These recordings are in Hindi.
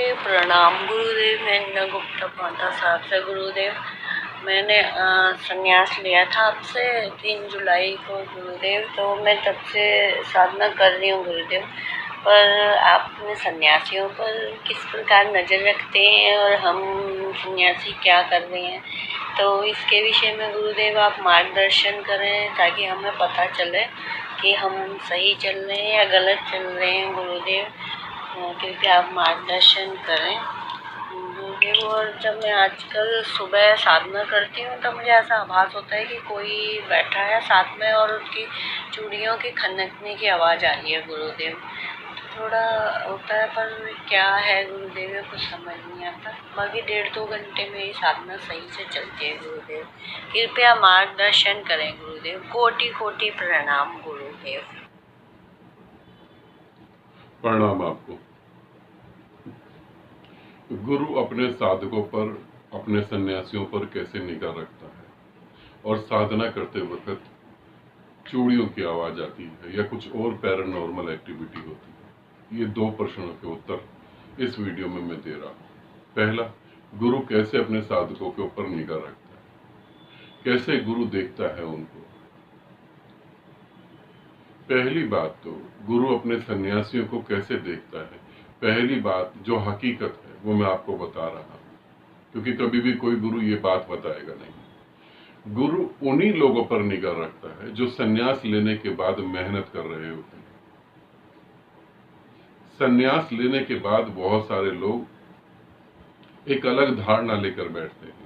कोटि प्रणाम गुरुदेव। मैं इंदा गुप्ता पांडा साहब से। गुरुदेव, मैंने संन्यास लिया था आपसे 3 जुलाई को गुरुदेव, तो मैं तब से साधना कर रही हूँ गुरुदेव। पर आप अपने सन्यासियों पर किस प्रकार नज़र रखते हैं और हम सन्यासी क्या कर रहे हैं, तो इसके विषय में गुरुदेव आप मार्गदर्शन करें ताकि हमें पता चले कि हम सही चल रहे हैं या गलत चल रहे हैं गुरुदेव। कृपया आप मार्गदर्शन करें गुरुदेव। और जब मैं आजकल सुबह साधना करती हूँ तब मुझे ऐसा आभास होता है कि कोई बैठा है साथ में और उसकी चूड़ियों के खनकने की आवाज़ आ रही है गुरुदेव। थोड़ा होता है पर क्या है गुरुदेव, कुछ समझ नहीं आता। बाकी 1.5-2 घंटे में ही साधना सही से चलती है गुरुदेव। कृपया मार्गदर्शन करें गुरुदेव। कोटि कोटि प्रणाम गुरुदेव। प्रणाम आपको। गुरु अपने साधकों पर, अपने सन्यासियों पर कैसे निगाह रखता है और साधना करते वक्त चूड़ियों की आवाज आती है या कुछ और पैरानॉर्मल एक्टिविटी होती है, ये 2 प्रश्नों के उत्तर इस वीडियो में मैं दे रहा हूँ। पहला, गुरु कैसे अपने साधकों के ऊपर निगाह रखता है, कैसे गुरु देखता है उनको। पहली बात तो गुरु अपने सन्यासियों को कैसे देखता है, पहली बात जो हकीकत है वो मैं आपको बता रहा हूँ, क्योंकि कभी भी कोई गुरु ये बात बताएगा नहीं। गुरु उन्हीं लोगों पर निगाह रखता है जो सन्यास लेने के बाद मेहनत कर रहे होते हैं। सन्यास लेने के बाद बहुत सारे लोग एक अलग धारणा लेकर बैठते हैं।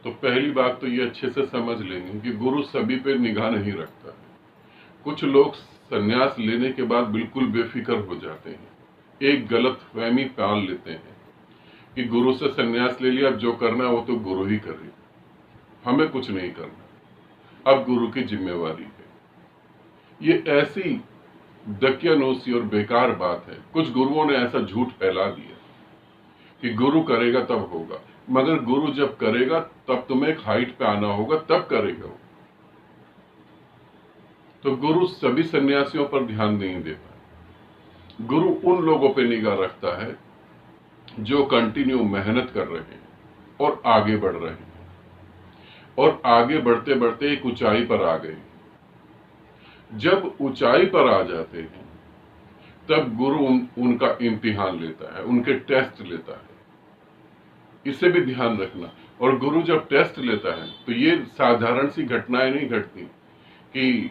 तो पहली बात तो ये अच्छे से समझ लेंगे कि गुरु सभी पे निगाह नहीं रखता है। कुछ लोग सन्यास लेने के बाद बिल्कुल बेफिक्र हो जाते हैं, एक गलत फहमी पाल लेते हैं कि गुरु से सन्यास ले लिया, अब जो करना है वो तो गुरु ही करे, हमें कुछ नहीं करना, अब गुरु की जिम्मेवारी है। ये ऐसी दकियानूसी और बेकार बात है। कुछ गुरुओं ने ऐसा झूठ फैला दिया कि गुरु करेगा तब होगा, मगर गुरु जब करेगा तब तुम्हें एक हाइट पे आना होगा, तब करेगा वो। तो गुरु सभी सन्यासियों पर ध्यान नहीं देता। गुरु उन लोगों पे निगाह रखता है जो कंटिन्यू मेहनत कर रहे हैं और आगे बढ़ रहे हैं, और आगे बढ़ते बढ़ते एक ऊंचाई पर आ गए। जब ऊंचाई पर आ जाते हैं तब गुरु उनका इम्तिहान लेता है, उनके टेस्ट लेता है। इसे भी ध्यान रखना। और गुरु जब टेस्ट लेता है तो ये साधारण सी घटनाएं नहीं घटती कि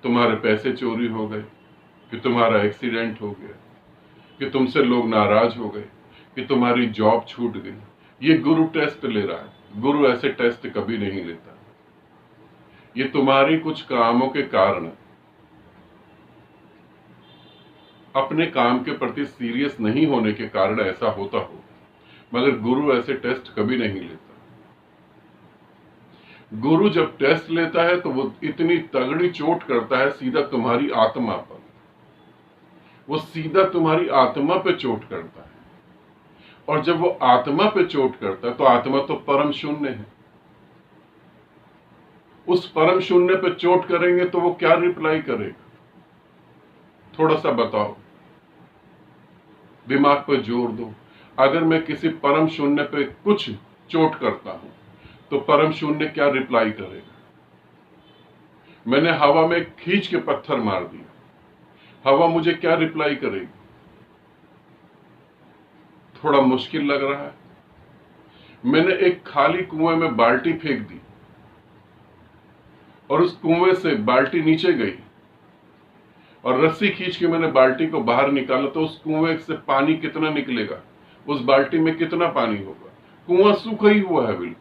तुम्हारे पैसे चोरी हो गए, कि तुम्हारा एक्सीडेंट हो गया, कि तुमसे लोग नाराज हो गए, कि तुम्हारी जॉब छूट गई। ये गुरु टेस्ट ले रहा है। गुरु ऐसे टेस्ट कभी नहीं लेता। ये तुम्हारी कुछ कामों के कारण, अपने काम के प्रति सीरियस नहीं होने के कारण ऐसा होता हो, मगर गुरु ऐसे टेस्ट कभी नहीं लेता। गुरु जब टेस्ट लेता है तो वो इतनी तगड़ी चोट करता है सीधा तुम्हारी आत्मा पर। वो सीधा तुम्हारी आत्मा पे चोट करता है, और जब वो आत्मा पे चोट करता है तो आत्मा तो परम शून्य है। उस परम शून्य पे चोट करेंगे तो वो क्या रिप्लाई करेगा, थोड़ा सा बताओ, दिमाग पे जोर दो। अगर मैं किसी परम शून्य पे कुछ चोट करता हूं तो परम शून्य क्या रिप्लाई करेगा। मैंने हवा में खींच के पत्थर मार दिया, हवा मुझे क्या रिप्लाई करेगी। थोड़ा मुश्किल लग रहा है। मैंने एक खाली कुएं में बाल्टी फेंक दी और उस कुएं से बाल्टी नीचे गई, और रस्सी खींच के मैंने बाल्टी को बाहर निकाला, तो उस कुएं से पानी कितना निकलेगा, उस बाल्टी में कितना पानी होगा। कुआं सूखा ही हुआ है, बिल्कुल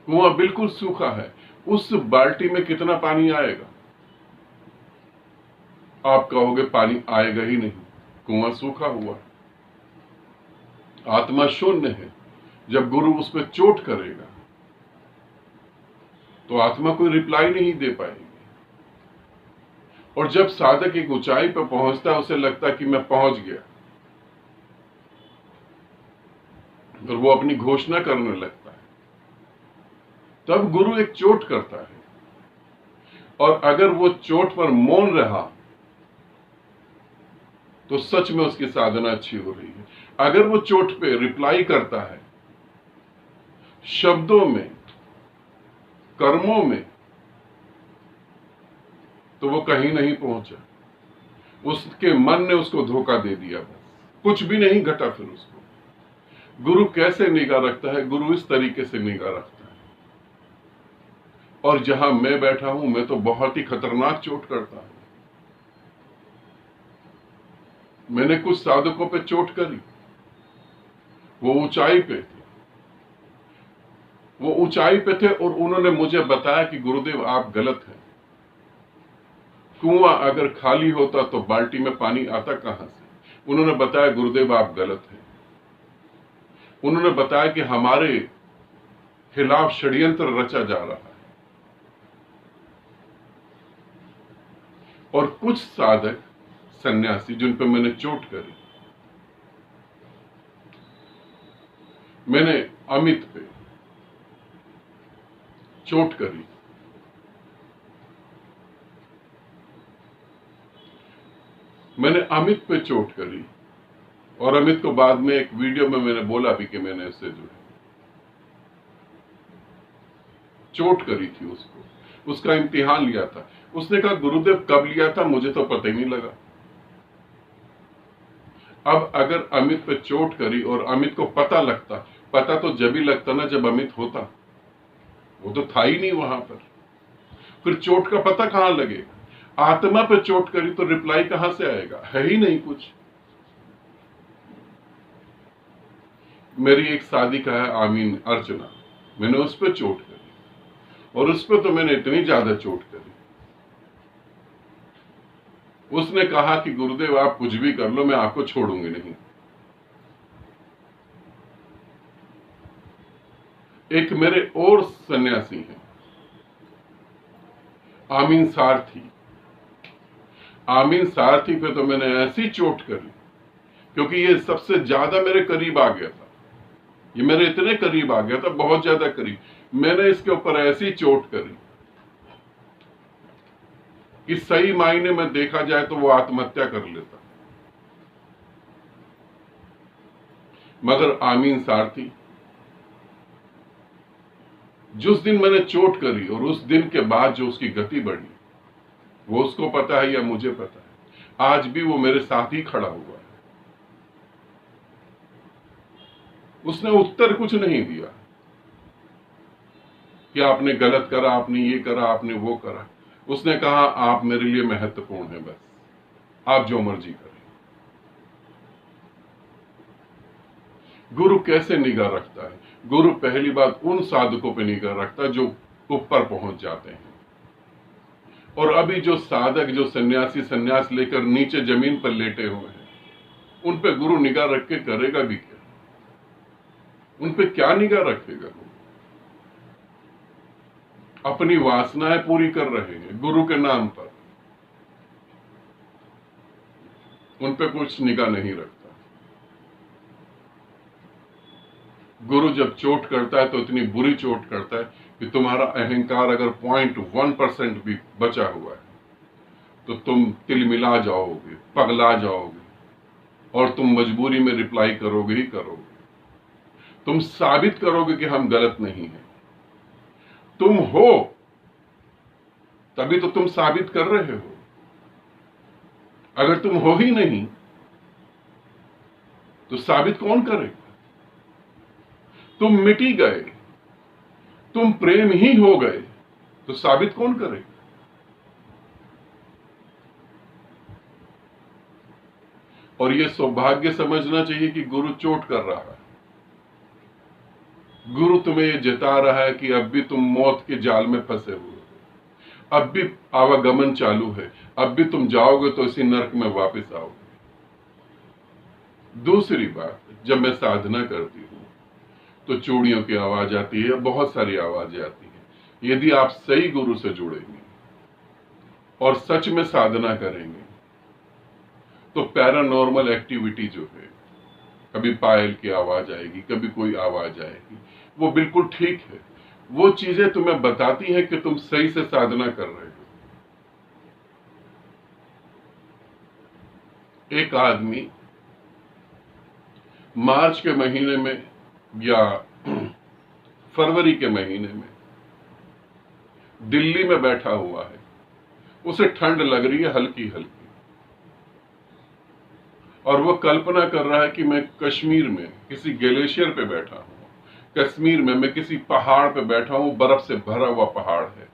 कुआं बिल्कुल सूखा है। उस बाल्टी में कितना पानी आएगा। आप कहोगे पानी आएगा ही नहीं, कुआं सूखा हुआ है, आत्मा शून्य है। जब गुरु उस पर चोट करेगा तो आत्मा कोई रिप्लाई नहीं दे पाएगी। और जब साधक एक ऊंचाई पर पहुंचता है, उसे लगता है कि मैं पहुंच गया, और वो अपनी घोषणा करने लगता है, तब गुरु एक चोट करता है। और अगर वो चोट पर मौन रहा तो सच में उसकी साधना अच्छी हो रही है। अगर वो चोट पे रिप्लाई करता है शब्दों में, कर्मों में, तो वो कहीं नहीं पहुंचा। उसके मन ने उसको धोखा दे दिया, बस कुछ भी नहीं घटा। फिर उसको गुरु कैसे निगाह रखता है? गुरु इस तरीके से निगाह रखता है। और जहां मैं बैठा हूं, मैं तो बहुत ही खतरनाक चोट करता हूं। मैंने कुछ साधकों पे चोट करी, वो ऊंचाई पे थे, वो ऊंचाई पे थे और उन्होंने मुझे बताया कि गुरुदेव आप गलत हैं। कुआं अगर खाली होता तो बाल्टी में पानी आता कहां से? उन्होंने बताया गुरुदेव आप गलत हैं। उन्होंने बताया कि हमारे खिलाफ षड्यंत्र रचा जा रहा है। और कुछ साधक सन्यासी जिन पे मैंने चोट करी, मैंने अमित पे चोट करी, मैंने अमित पे चोट करी। और अमित को बाद में एक वीडियो में मैंने बोला भी कि मैंने इससे जो है चोट करी थी उसको, उसका इम्तिहान लिया था। उसने कहा गुरुदेव कब लिया था मुझे तो पता ही नहीं लगा। अब अगर अमित पे चोट करी और अमित को पता लगता, पता तो जब ही लगता ना जब अमित होता, वो तो था ही नहीं वहां पर, फिर चोट का पता कहां लगेगा? आत्मा पे चोट करी तो रिप्लाई कहां से आएगा? है ही नहीं कुछ। मेरी एक साधिका है आमीन अर्चना, मैंने उस पर चोट करी और उस पर तो मैंने इतनी ज्यादा चोट करी। उसने कहा कि गुरुदेव आप कुछ भी कर लो, मैं आपको छोड़ूंगी नहीं। एक मेरे और सन्यासी हैं आमीन सारथी। आमीन सारथी पे तो मैंने ऐसी चोट करी, क्योंकि ये सबसे ज्यादा मेरे करीब आ गया था। ये मेरे इतने करीब आ गया था, बहुत ज्यादा करीब। मैंने इसके ऊपर ऐसी चोट करी कि सही मायने में देखा जाए तो वो आत्महत्या कर लेता। मगर आमीन सारथी, जिस दिन मैंने चोट करी और उस दिन के बाद जो उसकी गति बढ़ी, वो उसको पता है या मुझे पता है। आज भी वो मेरे साथ ही खड़ा हुआ है। उसने उत्तर कुछ नहीं दिया कि आपने गलत करा, आपने ये करा, आपने वो करा। उसने कहा आप मेरे लिए महत्वपूर्ण है, बस आप जो मर्जी करें। गुरु कैसे निगाह रखता है? गुरु पहली बात उन साधकों पे निगाह रखता है जो ऊपर पहुंच जाते हैं। और अभी जो साधक, जो सन्यासी सन्यास लेकर नीचे जमीन पर लेटे हुए हैं, उन पे गुरु निगाह रख के करेगा भी क्या? उन पे क्या निगाह रखेगा? अपनी वासनाएं पूरी कर रहे हैं गुरु के नाम पर, उन पे कुछ निगाह नहीं रखता। गुरु जब चोट करता है तो इतनी बुरी चोट करता है कि तुम्हारा अहंकार अगर 0.1% भी बचा हुआ है तो तुम तिलमिला जाओगे, पगला जाओगे और तुम मजबूरी में रिप्लाई करोगे ही करोगे। तुम साबित करोगे कि हम गलत नहीं हैं। तुम हो तभी तो तुम साबित कर रहे हो। अगर तुम हो ही नहीं तो साबित कौन करेगा? तुम मिटी गए, तुम प्रेम ही हो गए, तो साबित कौन करेगा? और यह सौभाग्य समझना चाहिए कि गुरु चोट कर रहा है। गुरु तुम्हें यह जता रहा है कि अब भी तुम मौत के जाल में फंसे हुए हो, अब भी आवागमन चालू है, अब भी तुम जाओगे तो इसी नरक में वापस आओगे। दूसरी बात, जब मैं साधना करती हूं तो चूड़ियों की आवाज आती है, बहुत सारी आवाजें आती है। यदि आप सही गुरु से जुड़ेंगे और सच में साधना करेंगे तो पैरानॉर्मल एक्टिविटी जो है, कभी पायल की आवाज आएगी, कभी कोई आवाज आएगी, वो बिल्कुल ठीक है। वो चीजें तुम्हें बताती हैं कि तुम सही से साधना कर रहे हो। एक आदमी मार्च के महीने में या फरवरी के महीने में दिल्ली में बैठा हुआ है, उसे ठंड लग रही है हल्की हल्की, और वो कल्पना कर रहा है कि मैं कश्मीर में किसी ग्लेशियर पे बैठा हूं, कश्मीर में मैं किसी पहाड़ पे बैठा हूं, बर्फ से भरा हुआ पहाड़ है,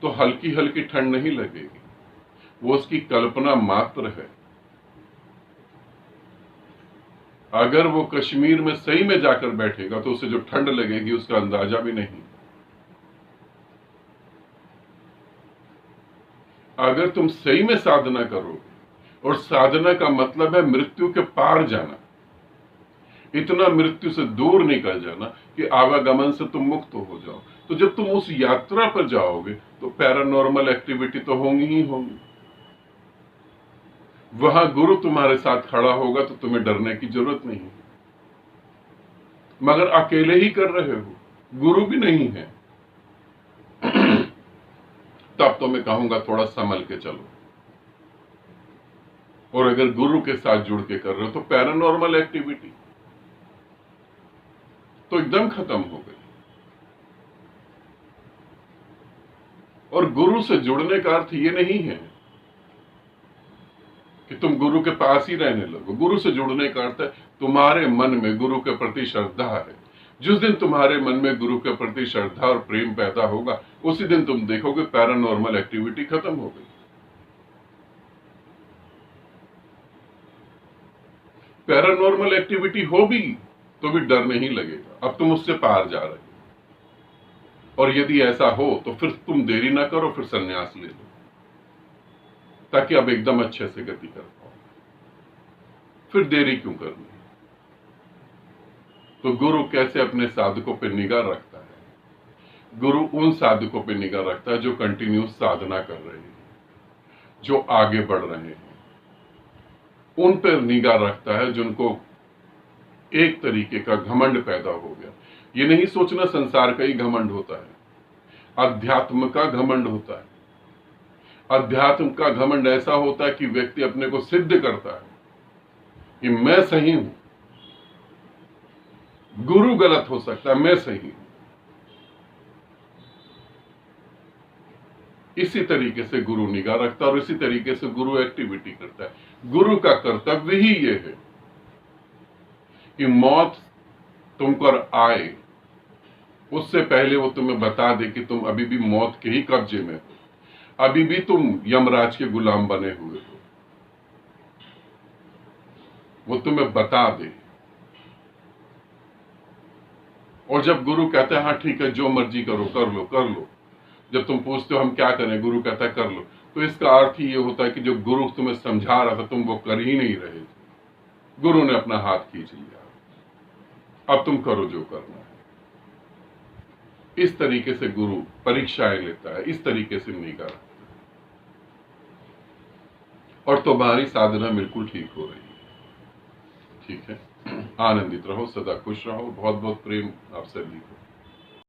तो हल्की हल्की ठंड नहीं लगेगी, वो उसकी कल्पना मात्र है। अगर वो कश्मीर में सही में जाकर बैठेगा तो उसे जो ठंड लगेगी उसका अंदाजा भी नहीं। अगर तुम सही में साधना करोगे, और साधना का मतलब है मृत्यु के पार जाना, इतना मृत्यु से दूर निकल जाना कि आवागमन से तुम मुक्त हो जाओ, तो जब तुम उस यात्रा पर जाओगे तो पैरानॉर्मल एक्टिविटी तो होंगी ही होंगी। वहां गुरु तुम्हारे साथ खड़ा होगा तो तुम्हें डरने की जरूरत नहीं, मगर अकेले ही कर रहे हो, गुरु भी नहीं है, तब तो मैं कहूंगा थोड़ा संभल के चलो। और अगर गुरु के साथ जुड़ के कर रहे हो तो पैरानॉर्मल एक्टिविटी तो एकदम खत्म हो गई। और गुरु से जुड़ने का अर्थ ये नहीं है कि तुम गुरु के पास ही रहने लगो। गुरु से जुड़ने का अर्थ है तुम्हारे मन में गुरु के प्रति श्रद्धा है। जिस दिन तुम्हारे मन में गुरु के प्रति श्रद्धा और प्रेम पैदा होगा, उसी दिन तुम देखोगे पैरानॉर्मल एक्टिविटी खत्म हो गई। पैरानॉर्मल एक्टिविटी हो भी तो भी डर नहीं लगेगा, अब तुम उससे पार जा रहे हो। और यदि ऐसा हो तो फिर तुम देरी ना करो, फिर संन्यास ले लो, ताकि अब एकदम अच्छे से गति कर पाओ। फिर देरी क्यों करनी? तो गुरु कैसे अपने साधकों पर निगाह रखता है? गुरु उन साधकों पर निगाह रखता है जो कंटिन्यूस साधना कर रहे हैं, जो आगे बढ़ रहे हैं। उन पर निगाह रखता है जिनको एक तरीके का घमंड पैदा हो गया। ये नहीं सोचना संसार का ही घमंड होता है, अध्यात्म का घमंड होता है। अध्यात्म का घमंड ऐसा होता है कि व्यक्ति अपने को सिद्ध करता है कि मैं सही हूं, गुरु गलत हो सकता है, मैं सही हूं। इसी तरीके से गुरु निगाह रखता है और इसी तरीके से गुरु एक्टिविटी करता है। गुरु का कर्तव्य ही यह है कि मौत तुम पर आए उससे पहले वो तुम्हें बता दे कि तुम अभी भी मौत के ही कब्जे में हो, अभी भी तुम यमराज के गुलाम बने हुए हो। वो तुम्हें बता दे। और जब गुरु कहता है हाँ ठीक है जो मर्जी करो, कर लो कर लो, जब तुम पूछते हो हम क्या करें, गुरु कहता है कर लो, तो इसका अर्थ ही ये होता है कि जो गुरु तुम्हें समझा रहा था तुम वो कर ही नहीं रहे थे, गुरु ने अपना हाथ खींच लिया, अब तुम करो जो करना है। इस तरीके से गुरु परीक्षाएं लेता है, इस तरीके से निगाह रखता है, और तुम्हारी साधना बिल्कुल ठीक हो रही है। ठीक है, आनंदित रहो, सदा खुश रहो। बहुत बहुत प्रेम आप सभी को।